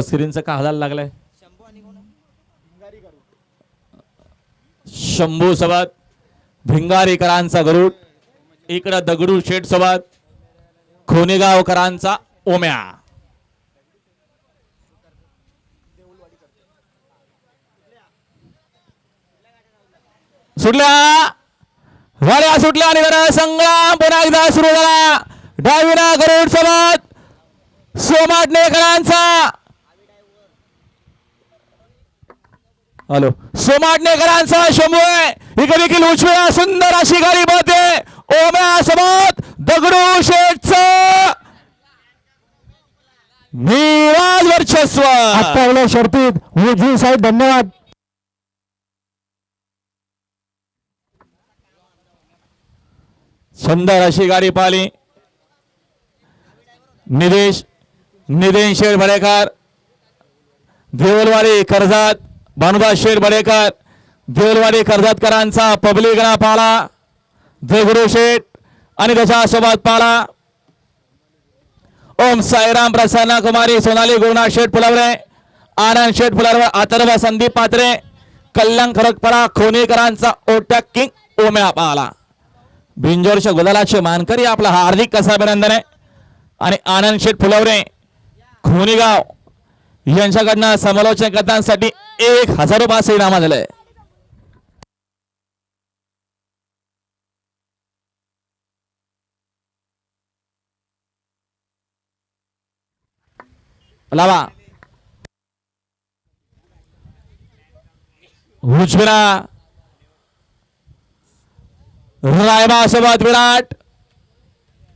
स्क्रीनचा का हलायला लागलाय? शंभू सोबत भिंगारीकरांचा गरुड, इकडं दगडू शेठ सोबत खोनेगावकरांचा ओम्या. सुटल्या वाड्या सुटल्या आणि जरा संग्राम पुन्हा एकदा सुरू झाला. डावीना गरुड सोबत सोमाटणेकरांचा, हॅलो, सोमाटणेकरांचा शंभू आहे. इकडे देखील उजव्या सुंदर अशी गाडी पळते. ओम्या सोबत दगडू शेठचं निराज वर्चस्व. आत्ता शर्तीत उजवी साहेब धन्यवाद. सुंदर अशी गाडी पाहिली. निदेश शेठ बडेकर, देवलवाडी कर्जत, भानुदास शेठ बडेकर, देवलवाडी कर्जतकरांचा पब्लिक पाला दगडू शेठ आणि त्याच्यासोबत पाला ओम साईराम प्रसन्न कुमारी, सोनाली गुरुनाथ शेठ फुलावरे, आनंद शेठ फुलावरे, अथर्व संदीप पात्रे, कल्याण खरकपडा खोनेकरांचा ओट्या किंग ओम्या पाला. बिंजोरच्या गुलालाचे मानकरी आपला हार्दिक कसा अभिनंदन आहे. आणि आनंद शेठ फुलवरे खोनेगाव यांच्याकडनं समालोचन करण्यासाठी 1000 रुपये इनाम झालंय. लावा उजवीला रायबा सोबत विराट,